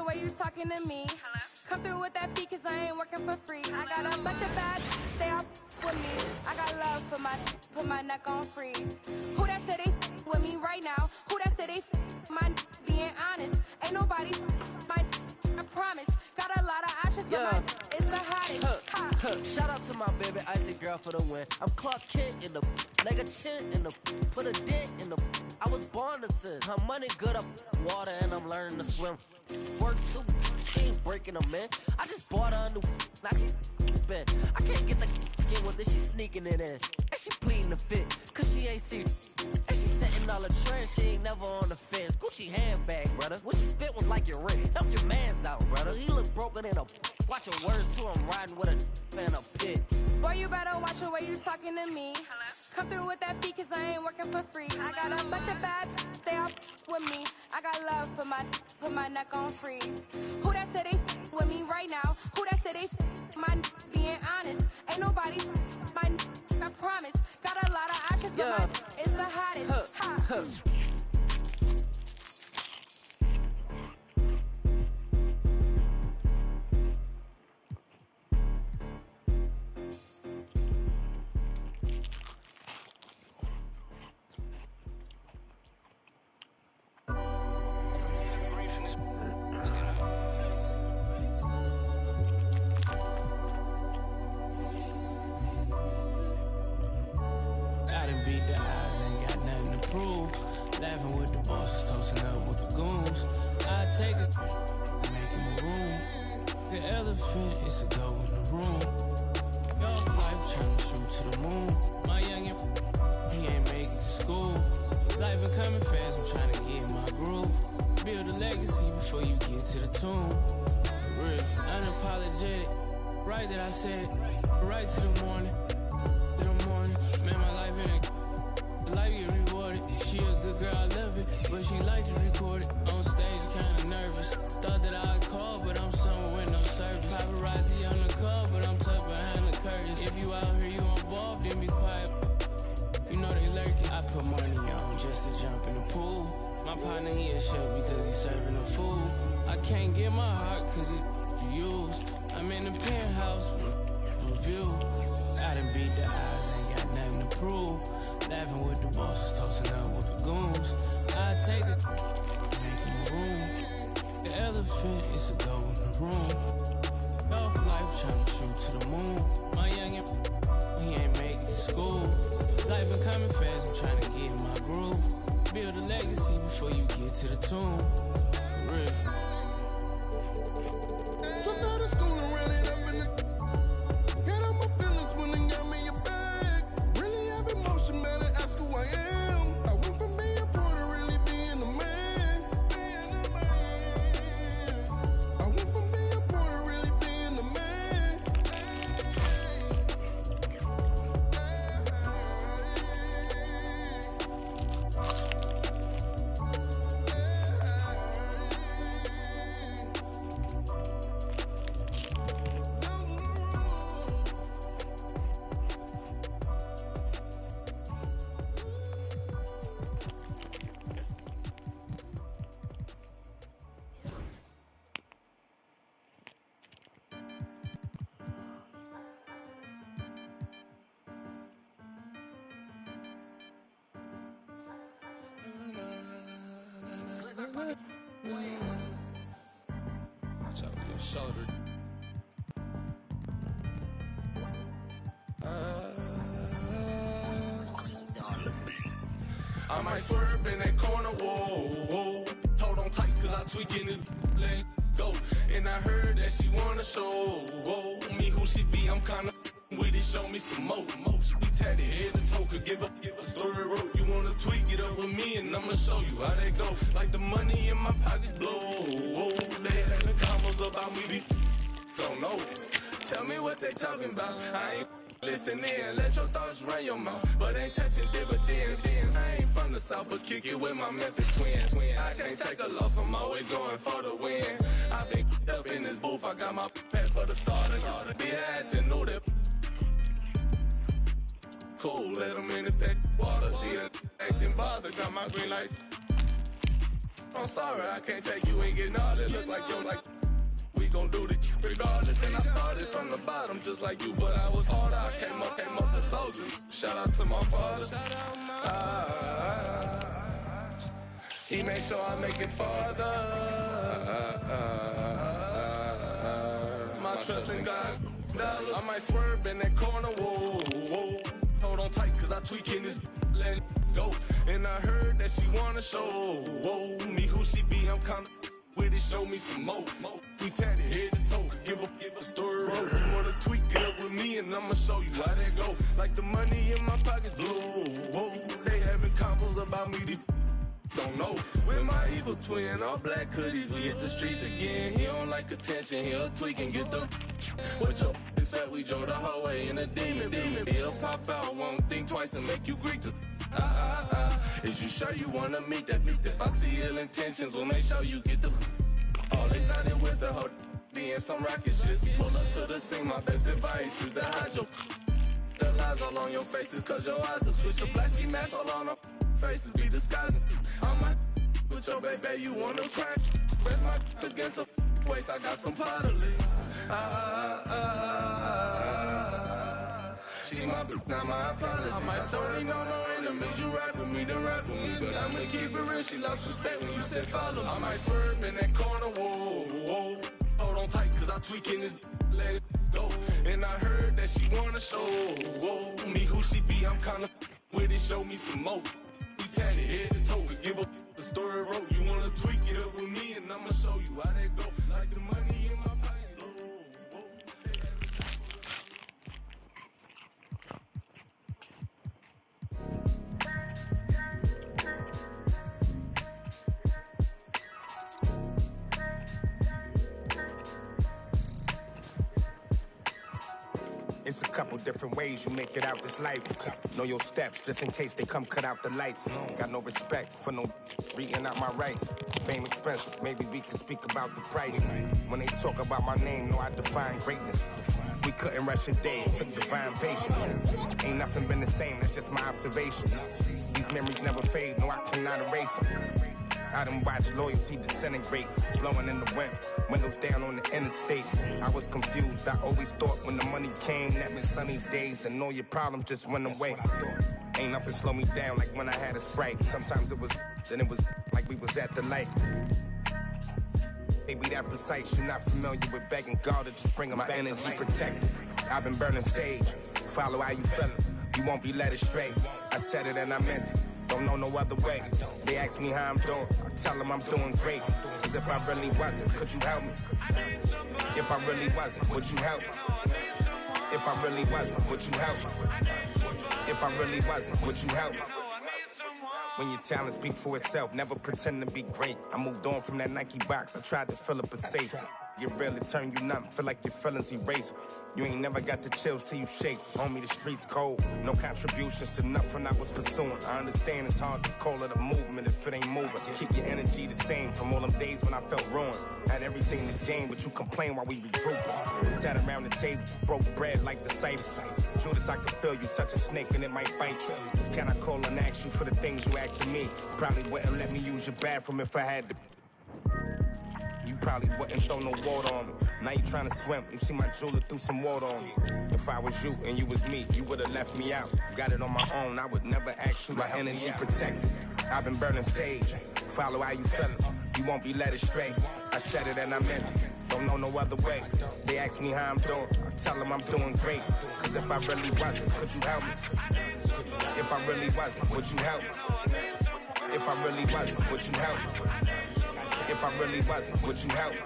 way you talking to me. Hello? Come through with that beat, cause I ain't working for free. Hello? I got a bunch of bad, they all with me. I got love for put my neck on freeze. Who that said they with me right now? Who that said they my being honest? Ain't nobody my I promise. Got a lot of options, but my is the hottest. Shout out to my baby icy girl for the win. I'm Clark Kent in the leg a chin in the put a dent in the. I was born to sin. Her money good up water and I'm learning to swim. Work too, she ain't breaking them in. I just bought her a new, now she spin. I can't get the in with this, she sneaking it in. And she pleading the fit, cause she ain't see. And she setting all the trends, she ain't never on the fence. Gucci handbag, brother. What she spit was like your ring. Help your mans out, brother. He look broken in a. Watch your words too, I'm riding with a fan a pit. Boy, you better watch the way you talking to me. Hello? Come through with that beat, cause I ain't working for free. Hello? I got a bunch of bad, they all with me. I got love for put my neck on freeze. Who that said they with me right now? Who that said they my being honest? Ain't nobody my I promise. Got a lot of options, but my is the hottest. Laughing with the bosses, toasting up with the goons. I take it, make him a room. The elephant is a go in the room. Y'all life trying to shoot to the moon. My youngin', he ain't make it to school. Life been coming fast, I'm trying to get in my groove. Build a legacy before you get to the tomb. For real, unapologetic. Right that I said it. Right to the morning. To the morning. Man, my life in it. The life get rewarded. She a good girl, I love it, but she like to record it. On stage, kinda nervous. Thought that I'd call, but I'm somewhere with no service. Paparazzi on the call, but I'm tucked behind the curtains. If you out here, you involved, then be quiet. You know they lurking. I put money on just to jump in the pool. My partner, he a chef because he serving the food. I can't get my heart cause it's used. I'm in the penthouse with a view. I done beat the odds, ain't got nothing to prove. Laughing with the bosses, toasting up with the goons. I take it, make him a room. The elephant is a go in the room. Off life trying to shoot to the moon. My youngin', he ain't make it to school. Life been coming fast, I'm trying to get in my groove. Build a legacy before you get to the tomb. For real. Just out of school and ran it up in the. Get out my feelings when they got me a bag. Really have emotion, better ask who I am. I went from being poor to really being a man. I went from being poor to really being a man. Watch out your shoulder. I might swerve in that corner, whoa, whoa. Hold on tight, cause I tweaking this let go. And I heard that she wanna show, whoa. Me who she be, I'm kinda with it, show me some more. She be tatted head to toe, could give a story rope. You wanna tweak it up with me, and I'ma show you how that go. Like the money in my pockets blow, whoa. They had the combos about me, be don't know. Tell me what they talking about, I ain't listen in, let your thoughts run your mouth, but ain't touching dividends. I ain't from the south, but kick it with my Memphis twins. I can't take a loss, I'm always going for the win. I been up in this booth, I got my pack for the starter. Be had to know that. Cool, let them in the pack water. See it acting bother, got my green light. I'm sorry, I can't take you and getting all this. Look like you're like, we gon' do this regardless. And I started from the bottom just like you, but I was harder. I came up the soldier. Shout out to my father. He made sure I make it farther. My trust in God. I might swerve in that corner, whoa, whoa. Hold on tight, cause I tweaking this, let it go. And I heard that she wanna show, whoa, me who she be, I'm kinda with it, show me some more. We tatted head to toe, give a story road. You wanna tweak it up with me and I'ma show you how that go. Like the money in my pockets blue, whoa. They having combos about me, these don't know. With my evil twin, all black hoodies, we hit the streets again. He don't like attention, he'll tweak and get the what your expect, we drove the whole way in a demon. He'll pop out, won't think twice and make you Greek to Is you sure you wanna meet that? If I see ill intentions, we'll make sure you get the all they thought it was the whole being some rocket shit. Pull up to the scene, my best advice is to hide your the lies all on your faces, cause your eyes will twitch. The black ski mask all on our faces be disguising. I'm my with your baby, you wanna cry. Rest my against a waist, I got some pottery. She my bitch, not my apology. I might story, no enemies. You rap with me, then rap with me. But I'ma keep it real, she lost respect when you said follow me. I might swerve in that corner, whoa, whoa. Hold on tight, cause I tweaking this, let it go. And I heard that she wanna show, whoa. Me who she be, I'm kinda with it, show me some more. We tatted head to toe, give up the story wrote. You wanna tweak it up with me, and I'ma show you how that go. Like the money in my pocket. It's a couple different ways you make it out this life. Know your steps, just in case they come cut out the lights. Got no respect for no reading out my rights. Fame expensive, maybe we can speak about the price. When they talk about my name, know I define greatness. We couldn't rush a day, it took divine patience. Ain't nothing been the same, that's just my observation. These memories never fade, no I cannot erase them. I done watched loyalty disintegrate, blowing in the wind, windows down on the interstate. I was confused, I always thought when the money came, that meant sunny days and all your problems just went away. Ain't nothing slow me down like when I had a Sprite. Sometimes it was, then it was like we was at the light. They be that precise, you're not familiar with begging God to just bring them my energy protected. I've been burning sage, follow how you feelin', you won't be led astray. I said it and I meant it. Don't know no other way. They ask me how I'm doing, I tell them I'm doing great. Cause if I really wasn't, could you help me? If I really wasn't, would you help me? If I really wasn't, would you help me? If I really wasn't, would you help me? When your talent speak for itself, never pretend to be great. I moved on from that Nike box, I tried to fill up a safe. Get real, it turn you numb, feel like your feelings erase. You ain't never got the chills till you shake. Homie, the streets cold. No contributions to nothing I was pursuing. I understand it's hard to call it a movement if it ain't moving. Keep your energy the same from all them days when I felt ruined. Had everything to gain, but you complain while we regrouping. We sat around the table, broke bread like the Cypher. Judas, I could feel you touch a snake and it might bite you. Can I call and ask you for the things you asking me? Probably wouldn't let me use your bathroom if I had to. You probably wouldn't throw no water on me. Now you trying to swim, you see my jeweler threw some water on me. If I was you and you was me, you would've left me out. Got it on my own, I would never ask you to help energy protected. I've been burning sage, follow how you feelin', you won't be led astray. I said it and I meant it, don't know no other way. They ask me how I'm doing, I tell them I'm doing great. Cause if I really wasn't, could you help me? If I really wasn't, would you help me? If I really wasn't, would you help me? If I really wasn't, would you help me?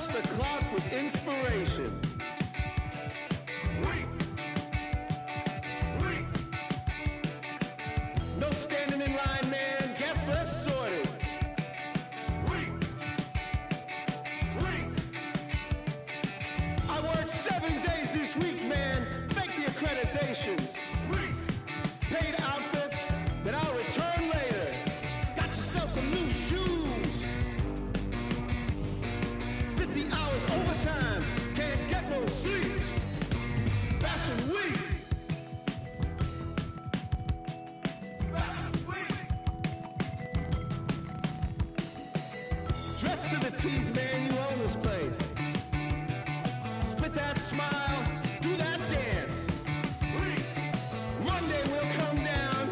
Press the clock with inspiration. No standing in line, man. Guess less sorted. I worked 7 days this week, man. Fake the accreditations. Paid outfits that I'll return later. Got yourself some new shoes. 50 hours overtime. Can't get no sleep. Fashion week. Dress to the T's, man, you own this place. Spit that smile, do that dance. Monday we'll come down,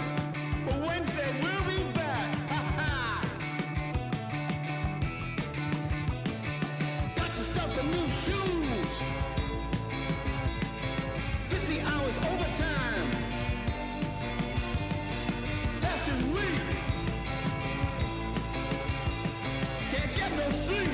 but Wednesday we'll be back. Ha-ha! Got yourself some new shoes. 50 hours overtime. Fashion week. Can't get no sleep.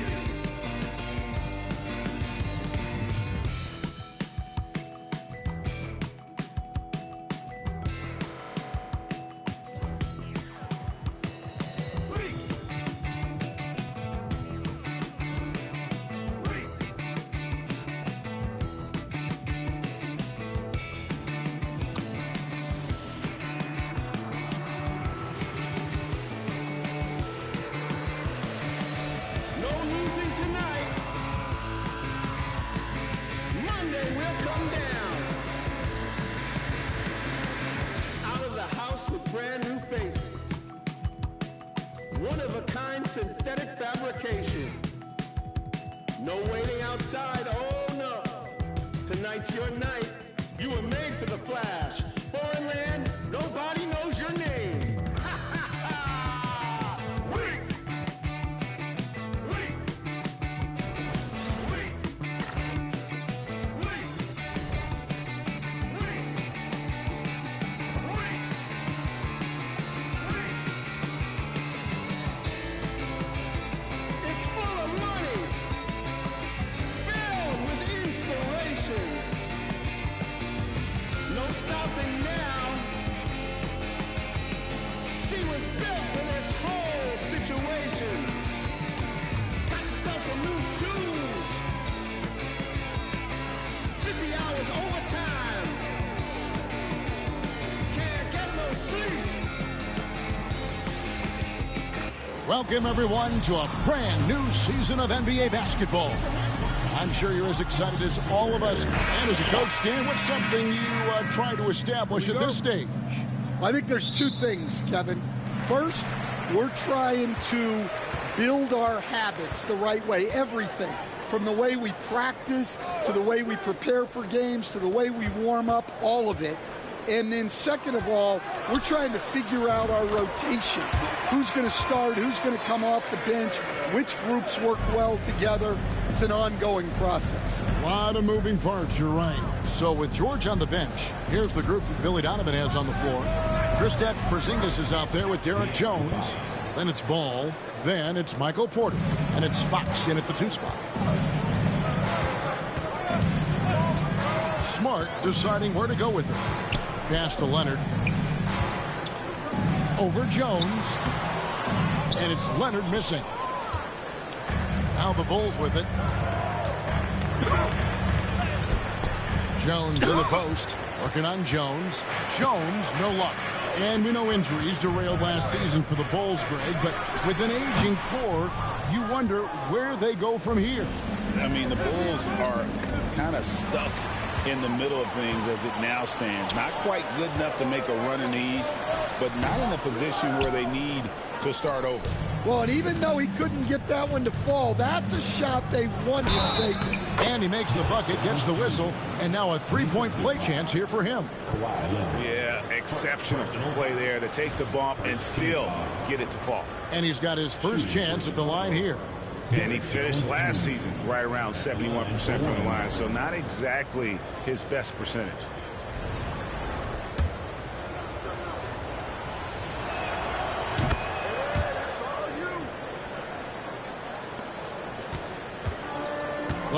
No losing tonight. Monday will come down. Out of the house with brand new faces. One of a kind synthetic fabrication. No waiting outside, oh no. Tonight's your night. You were made for the flash. Foreign land, nobody knows your name. Ha ha ha! Weak! It's full of money, filled with inspiration. No stopping now. She was built for this whole situation. Got yourself some new shoes. 50 hours overtime. Can't get no sleep. Welcome, everyone, to a brand new season of NBA basketball. I'm sure you're as excited as all of us. And as a coach, Dan, what's something you try to establish at this stage? I think there's two things, Kevin. First, we're trying to build our habits the right way, everything. From the way we practice, to the way we prepare for games, to the way we warm up, all of it. And then second of all, we're trying to figure out our rotation. Who's going to start, who's going to come off the bench, which groups work well together. It's an ongoing process. A lot of moving parts, you're right. So with George on the bench, here's the group that Billy Donovan has on the floor. Kristaps Porzingis is out there with Derek Jones. Then it's Ball. Then it's Michael Porter. And it's Fox in at the 2 spot. Smart deciding where to go with it. Pass to Leonard. Over Jones. And it's Leonard missing. Now the Bulls with it. Jones in the post. Working on Jones. Jones, no luck. And we know injuries derailed last season for the Bulls, Greg, but with an aging core, you wonder where they go from here. I mean, the Bulls are kind of stuck in the middle of things as it now stands. Not quite good enough to make a run in the East, but not in a position where they need to start over. Well, and even though he couldn't get that one to fall, that's a shot they want him taking. And he makes the bucket, gets the whistle, and now a three-point play chance here for him. Yeah, exceptional play there to take the bump and still get it to fall. And he's got his first chance at the line here. And he finished last season right around 71% from the line, so not exactly his best percentage.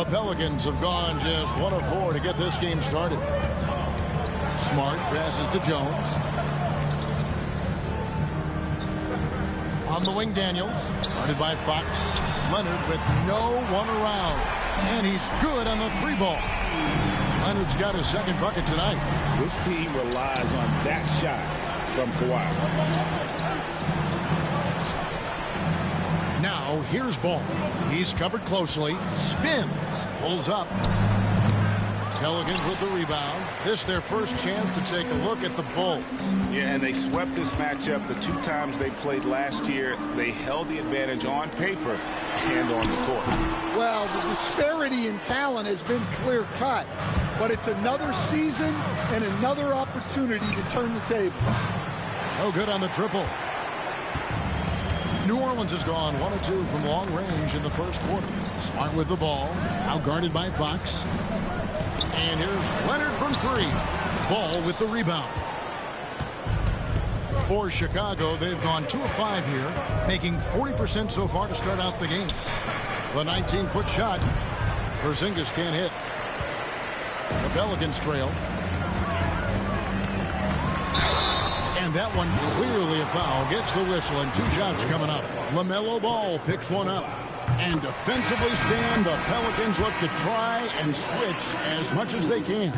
The Pelicans have gone just 1 of 4 to get this game started. Smart passes to Jones. On the wing, Daniels. Guarded by Fox. Leonard with no one around. And he's good on the 3-ball. Leonard's got his second bucket tonight. This team relies on that shot from Kawhi. Now here's Ball. He's covered closely. Spins. Pulls up. Pelicans with the rebound. This their first chance to take a look at the Bulls. Yeah, and they swept this matchup the 2 times they played last year. They held the advantage on paper and on the court. Well, the disparity in talent has been clear-cut, but it's another season and another opportunity to turn the table. No good on the triple. New Orleans has gone 1 of 2 from long range in the first quarter. Smart with the ball. Now guarded by Fox. And here's Leonard from 3. Ball with the rebound. For Chicago, they've gone 2 of 5 here, making 40% so far to start out the game. The 19-foot shot. Porzingis can't hit. The Pelicans trail. And that one clearly a foul. Gets the whistle and 2 shots coming up. LaMelo Ball picks one up. And defensively stand, the Pelicans look to try and switch as much as they can.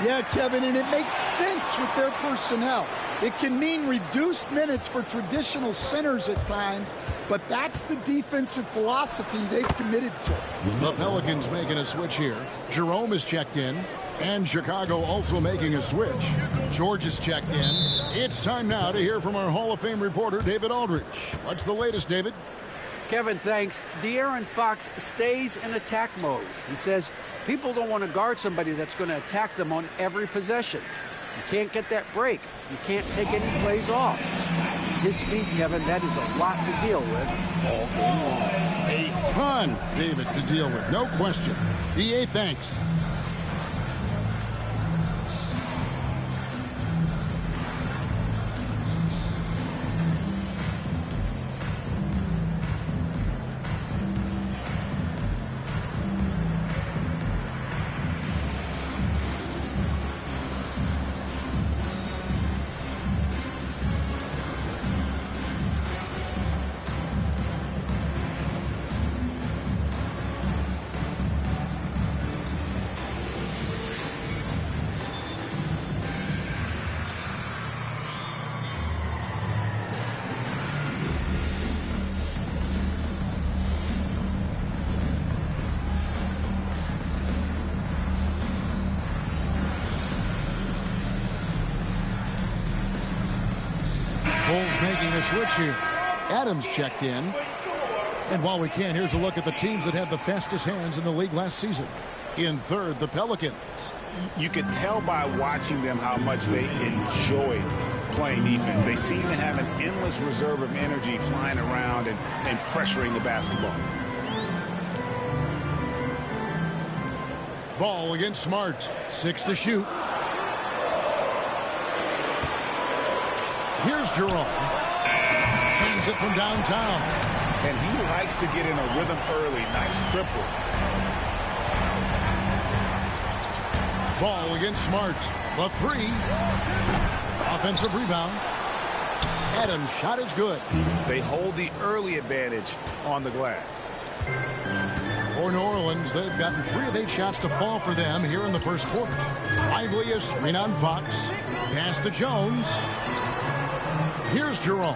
Yeah, Kevin, and it makes sense with their personnel. It can mean reduced minutes for traditional centers at times, but that's the defensive philosophy they've committed to. The Pelicans making a switch here. Jerome is checked in, and Chicago also making a switch. George is checked in. It's time now to hear from our Hall of Fame reporter, David Aldridge. What's the latest, David? Kevin, thanks. De'Aaron Fox stays in attack mode. He says people don't want to guard somebody that's going to attack them on every possession. You can't get that break. You can't take any plays off. His speed, Kevin, that is a lot to deal with all game long. A ton, David, to deal with. No question. DA, thanks. Bulls making a switch here. Adams checked in. And while we can, here's a look at the teams that had the fastest hands in the league last season. In third, the Pelicans. You could tell by watching them how much they enjoyed playing defense. They seem to have an endless reserve of energy flying around and pressuring the basketball. Ball against Smart. 6 to shoot. Here's Jerome. Hands it from downtown. And he likes to get in a rhythm early. Nice triple. Ball against Smart. The 3. Offensive rebound. Adams' shot is good. They hold the early advantage on the glass. For New Orleans, they've gotten 3 of 8 shots to fall for them here in the first quarter. Lively is screen on Fox. Pass to Jones. Here's Jerome.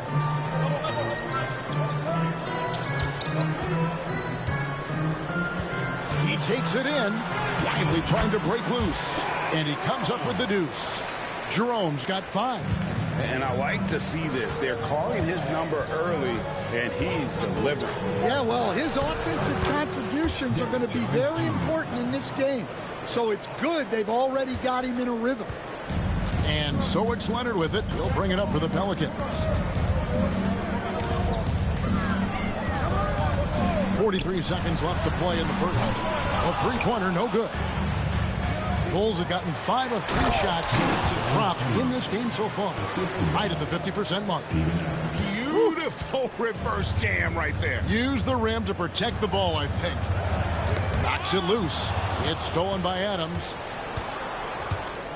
He takes it in. Lively trying to break loose. And he comes up with the deuce. Jerome's got 5. And I like to see this. They're calling his number early, and he's delivering. Yeah, well, his offensive contributions are going to be very important in this game. So it's good they've already got him in a rhythm. And so it's Leonard with it. He'll bring it up for the Pelicans. 43 seconds left to play in the first. A three-pointer, no good. Bulls have gotten 5 of 10 shots to drop in this game so far. Right at the 50% mark. Beautiful reverse jam right there. Use the rim to protect the ball, I think. Knocks it loose. It's stolen by Adams.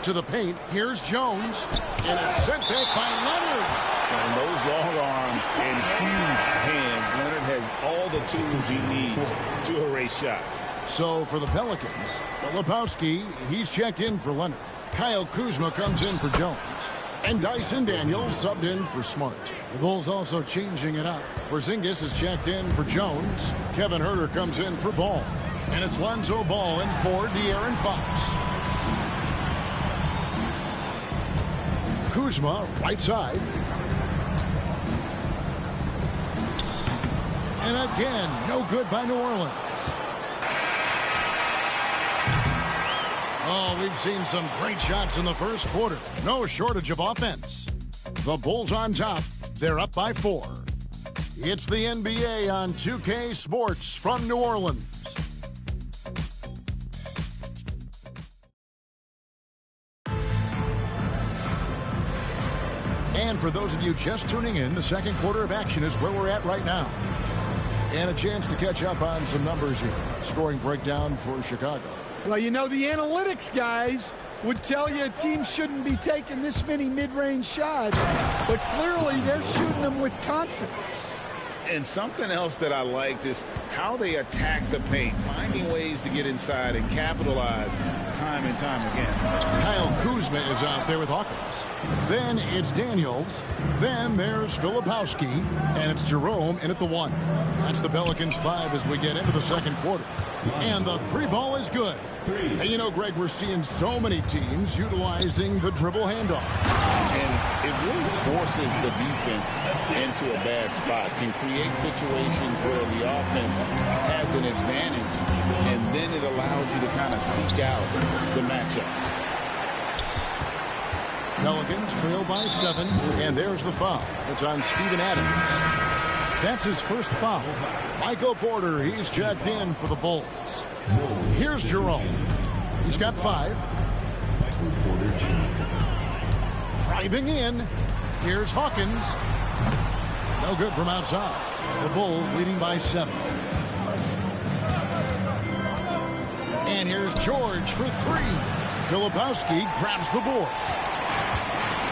To the paint. Here's Jones. And it's sent back by Leonard. And those long arms and huge hands, Leonard has all the tools he needs to erase shots. So for the Pelicans, Filipowski, he's checked in for Leonard. Kyle Kuzma comes in for Jones. And Dyson Daniels subbed in for Smart. The Bulls also changing it up. Porzingis is checked in for Jones. Kevin Huerter comes in for Ball. And it's Lonzo Ball in for De'Aaron Fox. Kuzma, right side. And again, no good by New Orleans. Oh, we've seen some great shots in the first quarter. No shortage of offense. The Bulls on top. They're up by 4. It's the NBA on 2K Sports from New Orleans. And for those of you just tuning in, the second quarter of action is where we're at right now. And a chance to catch up on some numbers here. Scoring breakdown for Chicago. Well, you know, the analytics guys would tell you a team shouldn't be taking this many mid-range shots, but clearly they're shooting them with confidence. And something else that I liked is how they attack the paint, finding ways to get inside and capitalize time and time again. Kyle Kuzma is out there with Hawkins. Then it's Daniels. Then there's Filipowski. And it's Jerome in at the 1. That's the Pelicans 5 as we get into the second quarter. And the 3 ball is good. And you know, Greg, we're seeing so many teams utilizing the dribble handoff. And it really forces the defense into a bad spot, can create situations where the offense has an advantage, and then it allows you to kind of seek out the matchup. Pelicans trail by 7, and there's the foul. It's on Steven Adams. That's his first foul. Michael Porter, he's checked in for the Bulls. Here's Jerome. He's got 5. Driving in. Here's Hawkins. No good from outside. The Bulls leading by 7. And here's George for 3. Filipowski grabs the board.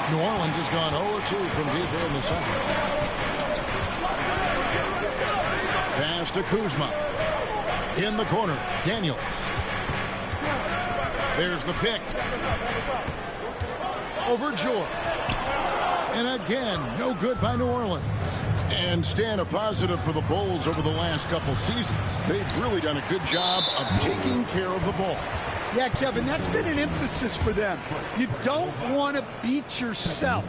New Orleans has gone 0-2 from deep here in the second. Pass to Kuzma. In the corner, Daniels. There's the pick. Over George. And again, no good by New Orleans. And staying a positive for the Bulls over the last couple seasons. They've really done a good job of taking care of the ball. Yeah, Kevin, that's been an emphasis for them. You don't want to beat yourself.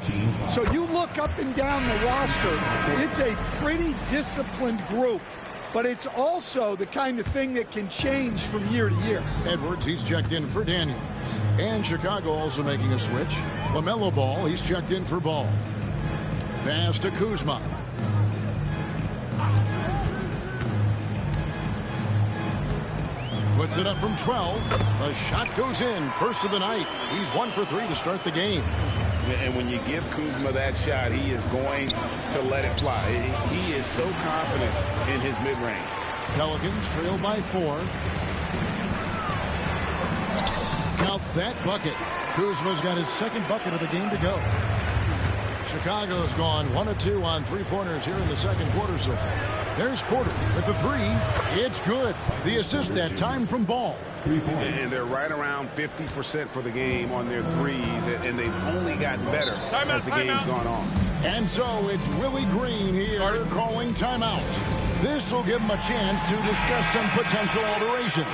So you look up and down the roster, it's a pretty disciplined group. But it's also the kind of thing that can change from year to year. Edwards, he's checked in for Daniels. And Chicago also making a switch. LaMelo Ball, he's checked in for Ball. Pass to Kuzma. Puts it up from 12. The shot goes in. First of the night. He's 1 for 3 to start the game. And when you give Kuzma that shot, he is going to let it fly. He is so confident in his mid-range. Pelicans trail by 4. Count that bucket. Kuzma's got his second bucket of the game to go. Chicago's gone 1 of 2 on 3-pointers here in the second quarter so far. There's Porter with the 3. It's good. The assist that time from Ball. And they're right around 50% for the game on their threes, and they've only gotten better as the game's gone on. And so it's Willie Green here calling timeout. This will give him a chance to discuss some potential alterations.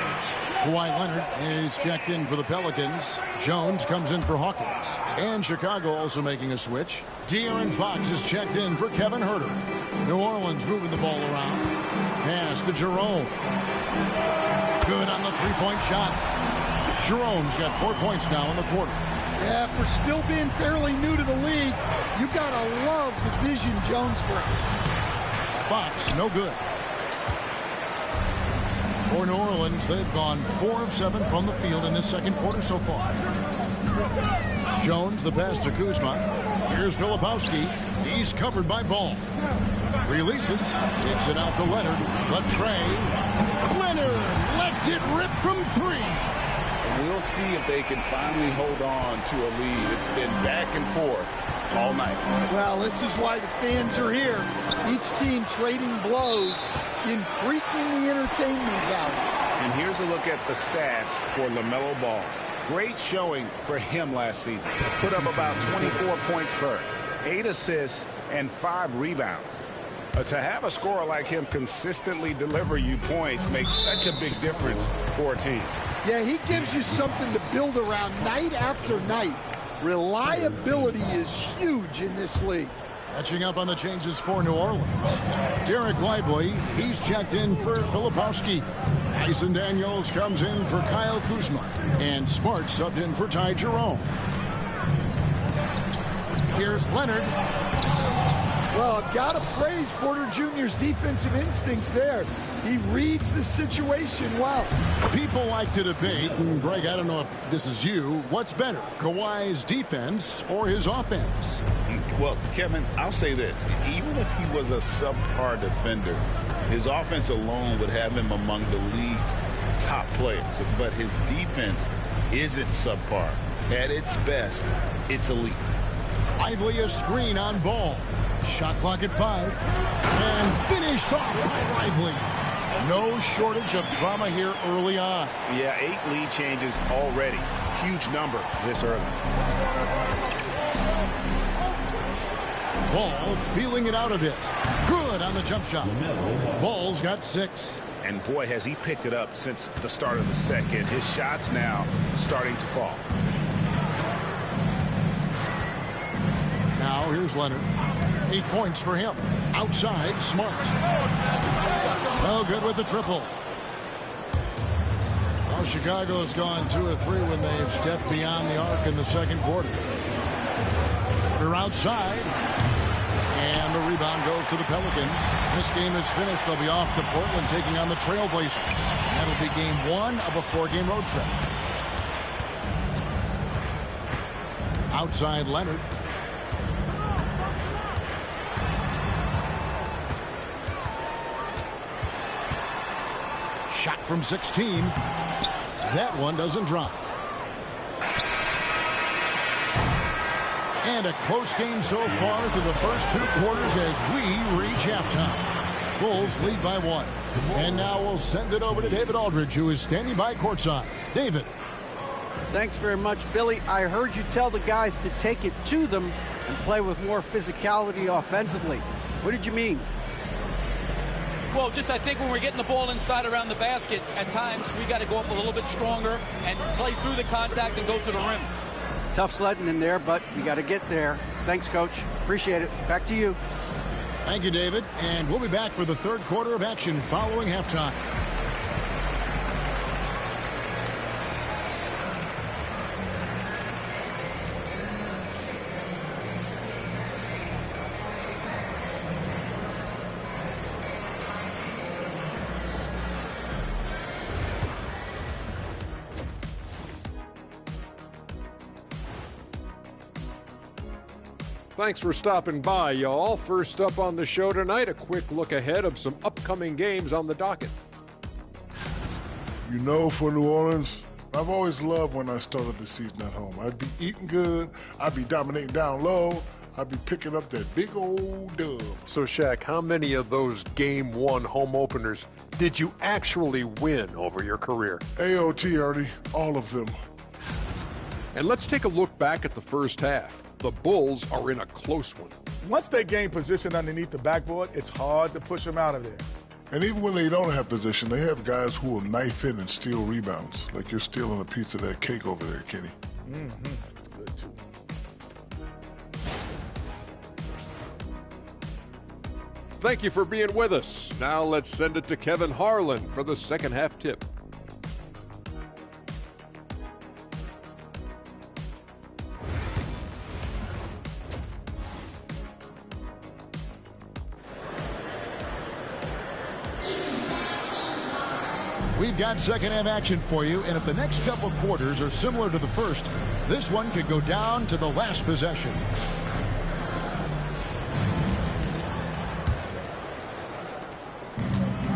Kawhi Leonard is checked in for the Pelicans. Jones comes in for Hawkins. And Chicago also making a switch. De'Aaron Fox is checked in for Kevin Huerter. New Orleans moving the ball around. Pass to Jerome. Good on the three-point shot. Jerome's got 4 points now in the quarter. Yeah, for still being fairly new to the league, you gotta love the vision Jones brings. Fox, no good. For New Orleans, they've gone 4 of 7 from the field in this second quarter so far. Jones, the pass to Kuzma. Here's Filipowski. He's covered by Ball. Releases. Kicks it out to Leonard. The tray. Leonard lets lets it rip from 3. We'll see if they can finally hold on to a lead. It's been back and forth all night. Well, this is why the fans are here. Each team trading blows, increasing the entertainment value. And here's a look at the stats for LaMelo Ball. Great showing for him last season. Put up about 24 points per, 8 assists, and 5 rebounds. To have a scorer like him consistently deliver you points makes such a big difference for a team. Yeah, he gives you something to build around night after night. Reliability is huge in this league. Catching up on the changes for New Orleans. Derek Lively, he's checked in for Filipowski. Tyson Daniels comes in for Kyle Kuzma. And Smart subbed in for Ty Jerome. Here's Leonard. Well, I've got to praise Porter Jr.'s defensive instincts there. He reads the situation well. People like to debate, and Greg, I don't know if this is you, what's better, Kawhi's defense or his offense? Well, Kevin, I'll say this. Even if he was a subpar defender, his offense alone would have him among the league's top players. But his defense isn't subpar. At its best, it's elite. Lively a screen on Ball. Shot clock at 5. And finished off by Lively. No shortage of drama here early on. Yeah, 8 lead changes already. Huge number this early. Ball feeling it out a bit. Good on the jump shot. Ball's got 6. And boy, has he picked it up since the start of the second. His shots now starting to fall. Now here's Leonard. 8 points for him. Outside, Smart. No good with the triple. Well, Chicago's gone 2 of 3 when they've stepped beyond the arc in the second quarter. They're outside. And the rebound goes to the Pelicans. This game is finished. They'll be off to Portland taking on the Trailblazers. That'll be game 1 of a 4-game road trip. Outside Leonard. Shot from 16. That one doesn't drop. And a close game so far through the first 2 quarters as we reach halftime. Bulls lead by 1. And now we'll send it over to David Aldridge, who is standing by courtside. David. Thanks very much, Billy. I heard you tell the guys to take it to them and play with more physicality offensively. What did you mean? Well, just I think when we're getting the ball inside around the basket, at times we got to go up a little bit stronger and play through the contact and go to the rim. Tough sledding in there, but we got to get there. Thanks, Coach. Appreciate it. Back to you. Thank you, David. And we'll be back for the third quarter of action following halftime. Thanks for stopping by, y'all. First up on the show tonight, a quick look ahead of some upcoming games on the docket. You know, for New Orleans, I've always loved when I started the season at home. I'd be eating good, I'd be dominating down low, I'd be picking up that big old dub. So, Shaq, how many of those Game 1 home openers did you actually win over your career? AOT, Ernie, all of them. And let's take a look back at the first half. The Bulls are in a close one. Once they gain position underneath the backboard, it's hard to push them out of there. And even when they don't have position, they have guys who will knife in and steal rebounds. Like you're stealing a piece of that cake over there, Kenny. That's good, too. Thank you for being with us. Now let's send it to Kevin Harlan for the second half tip. We've got second half action for you, and if the next couple quarters are similar to the first, this one could go down to the last possession.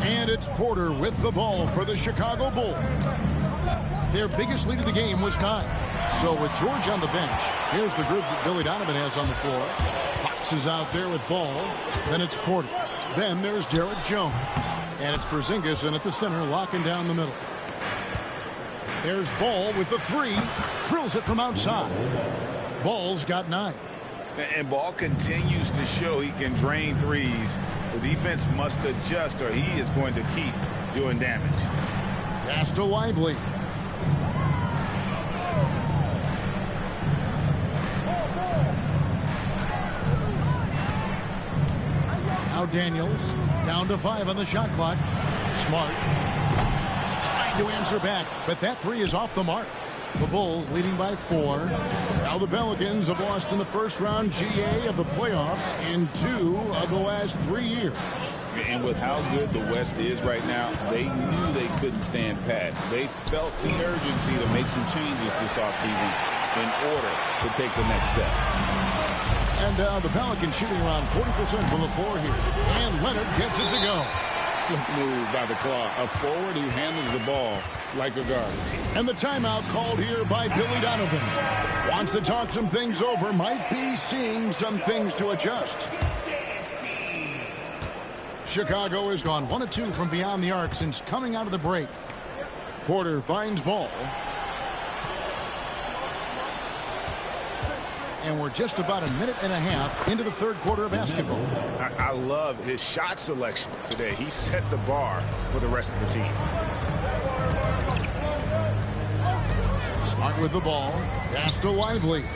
And And it's Porter with the ball for the Chicago Bulls. Their biggest lead of the game was 9. So with George on the bench, here's the group that Billy Donovan has on the floor. Fox is out there with ball. Then it's Porter. Then there's Derek Jones. And it's Porzingis in at the center, locking down the middle. There's Ball with the 3. Drills it from outside. Ball's got 9. And Ball continues to show he can drain threes. The defense must adjust or he is going to keep doing damage. Pass to Lively. Now Daniels down to 5 on the shot clock. Smart trying to answer back, but that 3 is off the mark. The Bulls leading by 4. Now the Pelicans have lost in the first round GA of the playoffs in 2 of the last 3 years. And with how good the West is right now, they knew they couldn't stand pat. They felt the urgency to make some changes this offseason in order to take the next step. And the Pelicans shooting around 40% from the floor here. And Leonard gets it to go. Slick move by the Claw. A forward who handles the ball like a guard. And the timeout called here by Billy Donovan. Wants to talk some things over. Might be seeing some things to adjust. Chicago has gone 1 of 2 from beyond the arc since coming out of the break. Porter finds Ball. And we're just about a minute and a half into the third quarter of basketball. I love his shot selection today. He set the bar for the rest of the team. Smart with the ball. Pass to Lively.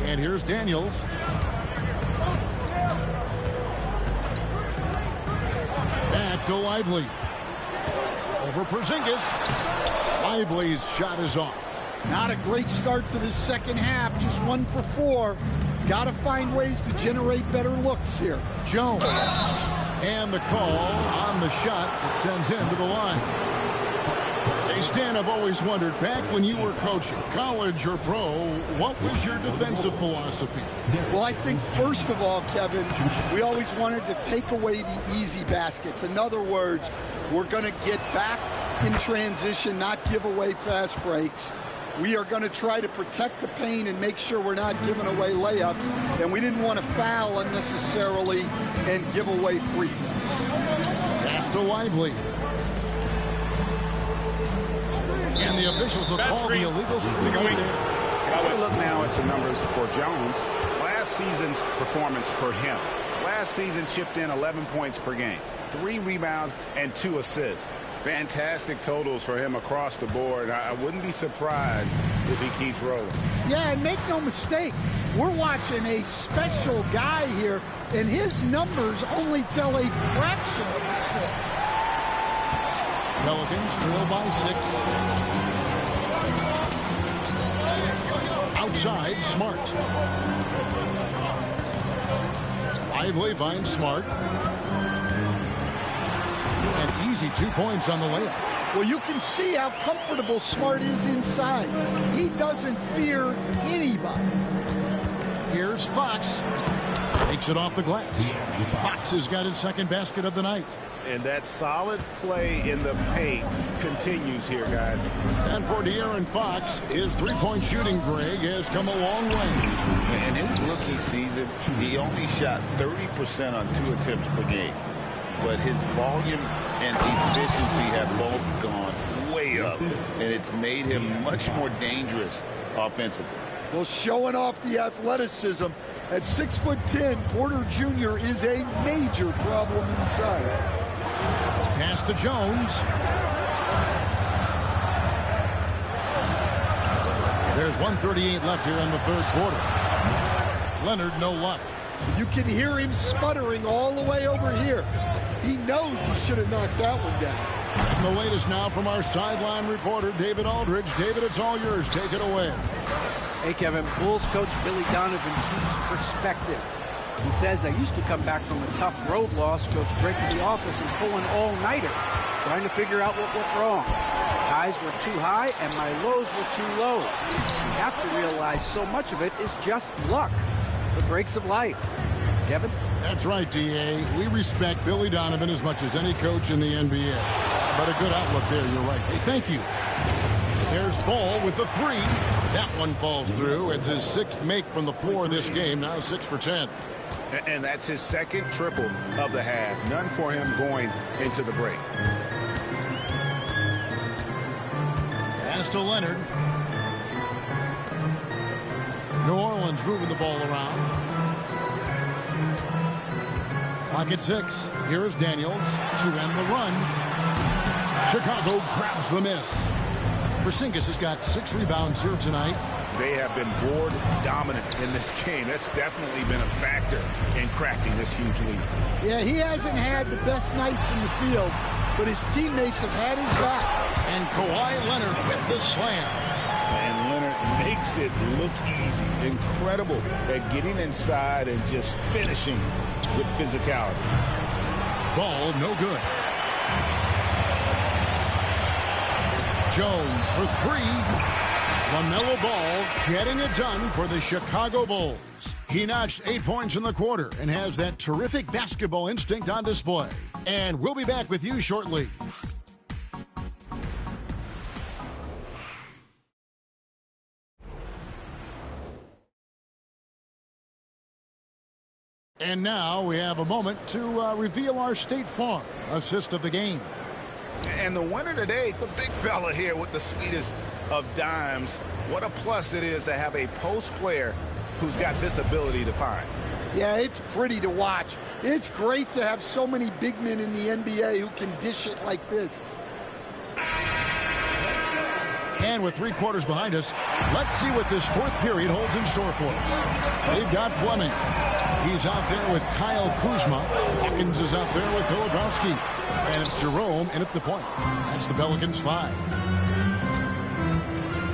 And here's Daniels. Back to Lively. Over Porzingis. Lively's shot is off. Not a great start to the second half. Just 1 for 4. Got to find ways to generate better looks here. Jones. And the call on the shot that sends him to the line. Hey, Stan, I've always wondered, back when you were coaching, college or pro, what was your defensive philosophy? Well, I think, first of all, Kevin, we always wanted to take away the easy baskets. In other words, we're going to get back in transition, not give away fast breaks. We are going to try to protect the paint and make sure we're not giving away layups. And we didn't want to foul unnecessarily and give away free throws. Pass to Lively. And the officials will call the illegal screen right there. Take a look now at some numbers for Jones. Last season's performance for him. Last season chipped in 11 points per game, 3 rebounds, and 2 assists. Fantastic totals for him across the board. I wouldn't be surprised if he keeps rolling. Yeah, and make no mistake, we're watching a special guy here, and his numbers only tell a fraction of the story. Pelicans trail by 6. Outside, Smart. Lively finds Smart. An easy 2 points on the layup. Well, you can see how comfortable Smart is inside. He doesn't fear anybody. Here's Fox. Takes it off the glass. Fox has got his second basket of the night. And that solid play in the paint continues here, guys. And for De'Aaron Fox, his three-point shooting, Greg, has come a long way. In his rookie season, he only shot 30% on 2 attempts per game. But his volume and efficiency have both gone way up. And it's made him much more dangerous offensively. Well, showing off the athleticism. At 6'10", Porter Jr. is a major problem inside. Pass to Jones. There's 1:38 left here in the third quarter. Leonard, no luck. You can hear him sputtering all the way over here. He knows he should have knocked that one down. And the latest now from our sideline reporter, David Aldridge. David, it's all yours. Take it away. Hey, Kevin, Bulls coach Billy Donovan keeps perspective. He says, I used to come back from a tough road loss, go straight to the office and pull an all-nighter, trying to figure out what went wrong. Highs were too high and my lows were too low. You have to realize so much of it is just luck, the breaks of life. Kevin? That's right, D.A. We respect Billy Donovan as much as any coach in the NBA. But a good outlook there, you're right. Hey, thank you. There's Ball with the three. That one falls through. It's his 6th make from the floor this game, now 6 for 10. And that's his 2nd triple of the half. None for him going into the break. Pass to Leonard. New Orleans moving the ball around. Pocket 6. Here is Daniels to end the run. Chicago grabs the miss. Porzingis has got 6 rebounds here tonight. They have been board dominant in this game. That's definitely been a factor in crafting this huge lead. Yeah, he hasn't had the best night from the field, but his teammates have had his back. And Kawhi Leonard with the slam. And Leonard makes it look easy. Incredible at getting inside and just finishing with physicality. Ball no good. Jones for 3. LaMelo Ball getting it done for the Chicago Bulls. He notched 8 points in the quarter and has that terrific basketball instinct on display. And we'll be back with you shortly. And now we have a moment to reveal our State Farm assist of the game. And the winner today, the big fella here with the sweetest of dimes. What a plus it is to have a post player who's got this ability to find. Yeah, it's pretty to watch. It's great to have so many big men in the NBA who can dish it like this. And with 3 quarters behind us, let's see what this 4th period holds in store for us. They've got Fleming. He's out there with Kyle Kuzma. Hawkins is out there with Filipowski. And it's Jerome in at the point. That's the Pelicans 5.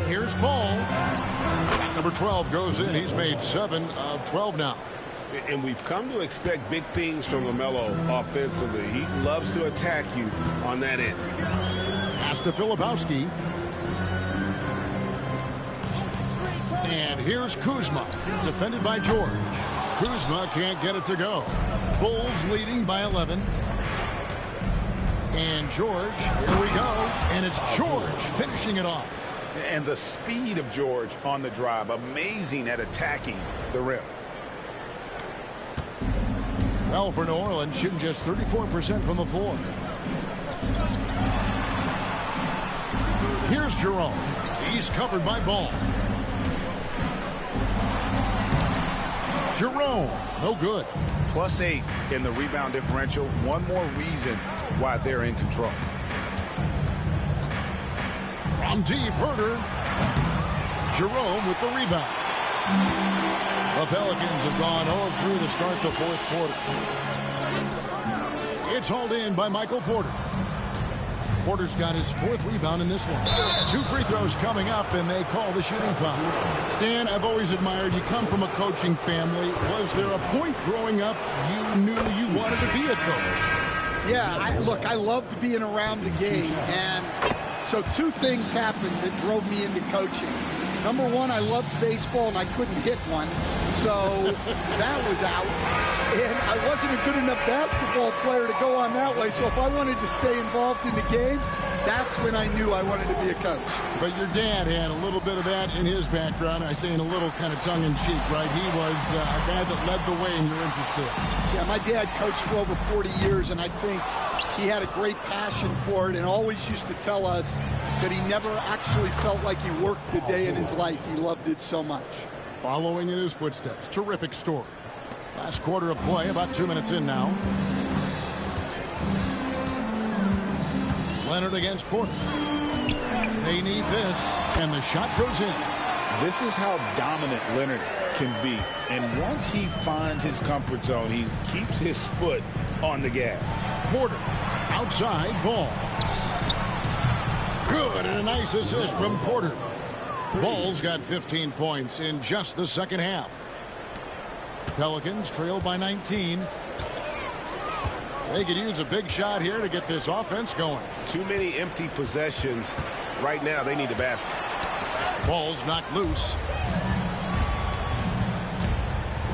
Here's Ball. Shot number 12 goes in. He's made 7 of 12 now. And we've come to expect big things from LaMelo offensively. He loves to attack you on that end. Pass to Filipowski. And here's Kuzma, defended by George. Kuzma can't get it to go. Bulls leading by 11. And George, here we go. And it's George finishing it off. And the speed of George on the drive, amazing at attacking the rim. Well, for New Orleans, shooting just 34% from the floor. Here's Jerome. He's covered by Ball. Jerome, no good. +8 in the rebound differential. One more reason why they're in control. From deep, Herder. Jerome with the rebound. The Pelicans have gone 0-3 to start the 4th quarter. It's hauled in by Michael Porter. Porter's got his 4th rebound in this one. 2 free throws coming up, and they call the shooting foul. Stan, I've always admired you. Come from a coaching family. Was there a point growing up you knew you wanted to be a coach? Yeah, look, I loved being around the game, and so 2 things happened that drove me into coaching. Number 1, I loved baseball, and I couldn't hit one, so that was out. And I wasn't a good enough basketball player to go on that way, so if I wanted to stay involved in the game, that's when I knew I wanted to be a coach. But your dad had a little bit of that in his background. I say in a little kind of tongue-in-cheek, right? He was a guy that led the way in your interest there. Yeah, my dad coached for over 40 years, and I think he had a great passion for it and always used to tell us that he never actually felt like he worked a day in his life. He loved it so much. Following in his footsteps. Terrific story. Last quarter of play, about 2 minutes in now. Leonard against Porter. They need this, and the shot goes in. This is how dominant Leonard can be. And once he finds his comfort zone, he keeps his foot on the gas. Porter, outside, Ball. Good, and a nice assist from Porter. Ball's got 15 points in just the 2nd half. Pelicans trail by 19. They could use a big shot here to get this offense going. Too many empty possessions. Right now, they need a basket. Ball's knocked loose.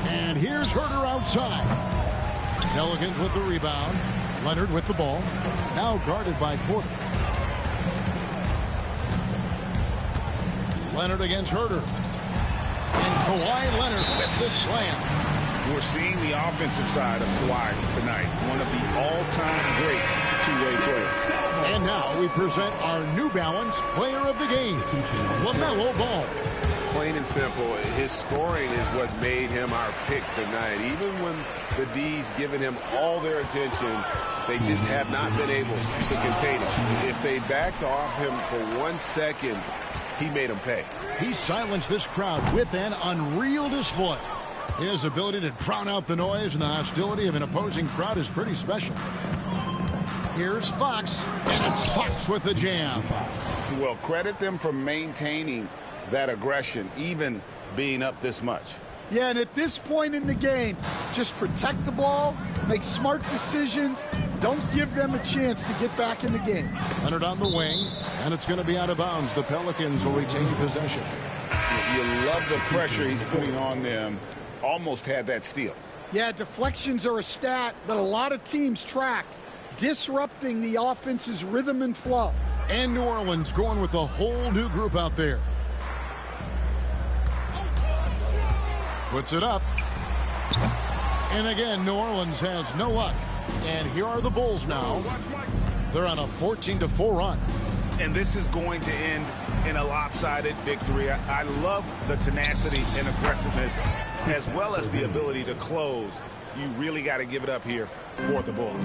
And here's Herter outside. Pelicans with the rebound. Leonard with the ball. Now guarded by Porter. Leonard against Herter. And Kawhi Leonard with the slam. We're seeing the offensive side of Kawhi tonight. One of the all-time great two-way players. And now we present our New Balance Player of the Game, LaMelo Ball. Plain and simple, his scoring is what made him our pick tonight. Even when the D's given him all their attention, they just have not been able to contain him. If they backed off him for 1 second, he made them pay. He silenced this crowd with an unreal display. His ability to drown out the noise and the hostility of an opposing crowd is pretty special. Here's Fox, and it's Fox with the jam. Well, credit them for maintaining that aggression, even being up this much. Yeah, and at this point in the game, just protect the ball, make smart decisions, don't give them a chance to get back in the game. Leonard on the wing, and it's going to be out of bounds. The Pelicans will retain possession. You love the pressure he's putting on them. Almost had that steal. Yeah, deflections are a stat that a lot of teams track, disrupting the offense's rhythm and flow. And New Orleans going with a whole new group out there. Puts it up. And again, New Orleans has no luck. And here are the Bulls now. They're on a 14-4 run. And this is going to end in a lopsided victory. I love the tenacity and aggressiveness, as well as the ability to close. You really got to give it up here for the Bulls.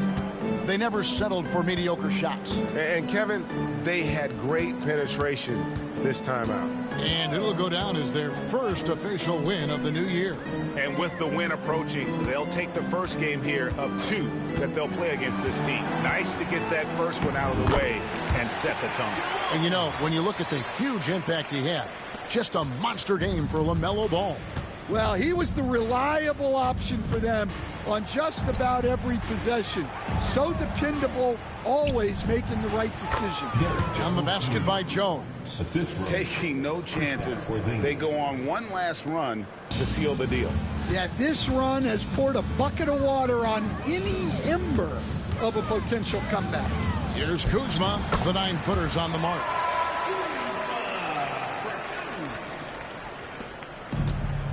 They never settled for mediocre shots. And Kevin, they had great penetration this time out. And it'll go down as their first official win of the new year. And with the win approaching, they'll take the first game here of 2 that they'll play against this team. Nice to get that first one out of the way and set the tone. And you know, when you look at the huge impact he had, just a monster game for LaMelo Ball. Well, he was the reliable option for them on just about every possession. So dependable, always making the right decision. On the basket by Jones. Taking no chances. They go on one last run to seal the deal. Yeah, this run has poured a bucket of water on any ember of a potential comeback. Here's Kuzma. The 9-footer's on the mark.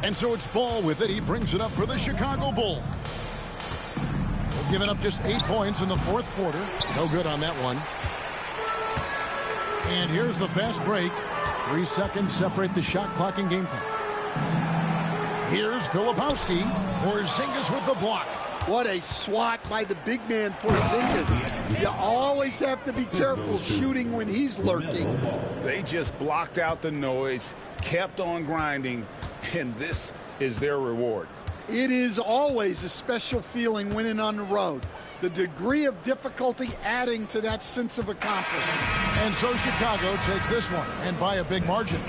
And so it's Ball with it. He brings it up for the Chicago Bulls. They've given up just 8 points in the fourth quarter. No good on that one. And here's the fast break. 3 seconds separate the shot clock and game clock. Here's Filipowski. Porzingis with the block. What a swat by the big man, Porzingis. You always have to be careful shooting when he's lurking. They just blocked out the noise, kept on grinding, and this is their reward. It is always a special feeling winning on the road. The degree of difficulty adding to that sense of accomplishment. And so Chicago takes this one, and by a big margin.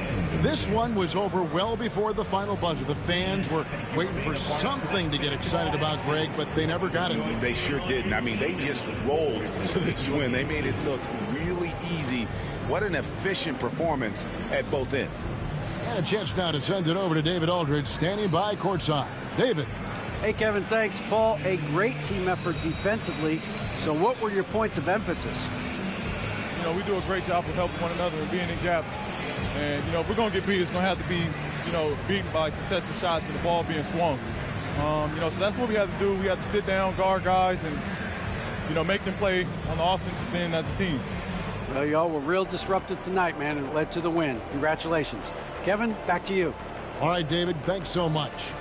This one was over well before the final buzzer. The fans were waiting for something to get excited about, Greg, but they never got it. They sure didn't. I mean, they just rolled to this win. They made it look really easy. What an efficient performance at both ends. And a chance now to send it over to David Aldridge, standing by courtside. David. Hey, Kevin, thanks. Paul, a great team effort defensively. So what were your points of emphasis? You know, we do a great job of helping one another and being in gaps. And, you know, if we're going to get beat, it's going to have to be, you know, beaten by contested shots and the ball being swung. You know, so that's what we have to do. We have to sit down, guard guys, and, you know, make them play on the offensive end as a team. Well, y'all were real disruptive tonight, man, and it led to the win. Congratulations. Kevin, back to you. All right, David, thanks so much.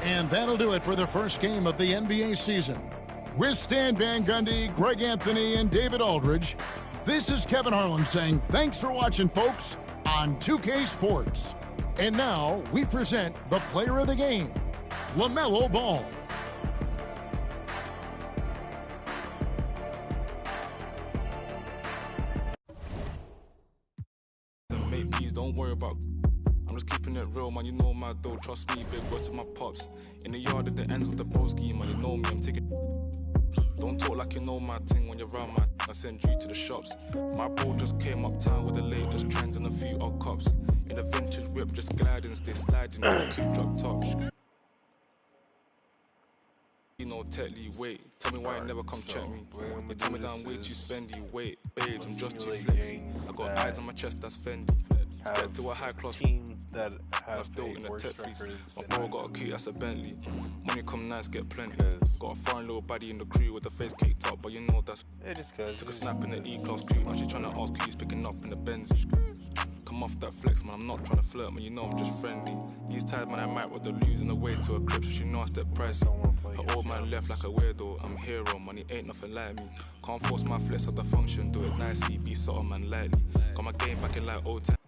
And that'll do it for the first game of the NBA season. With Stan Van Gundy, Greg Anthony, and David Aldridge, this is Kevin Harlan saying thanks for watching, folks, on 2K Sports. And now we present the player of the game, LaMelo Ball. Mate, please don't worry about. I'm just keeping it real, man. You know my dough. Trust me, big word to my pops. In the yard at the end of the broski, man. You know me, I'm taking. Don't talk like you know my thing when you're around my. I send you to the shops. My bro just came uptown with the latest trends and a few odd cops. In a vintage whip, just gliding, stay sliding. Cute drop top. You know, Tetley, wait. Tell me why you never come check me. You tell me that I'm way too spendy. Wait, babes, I'm just too flexy. I got eyes on my chest, that's Fendi. Get to a high class team that I'm have still in the worse Tetris. records. My bro got a key, that's a Bentley. Money come nice, get plenty. Got a foreign little baddie in the crew with the face caked up, but you know that's. Took a snap in the E-class crew. Now she tryna ask who's picking up in the Benz. Come off that flex, man, I'm not trying to flirt, man, you know I'm just friendly. These times, man, I might with the losing the way to a crib, so she know I step pricey. Her old man left like a weirdo, I'm a hero, money ain't nothing like me. Can't force my flex at the function, do it nicely, be subtle, man, lightly. Got my game back in like old time.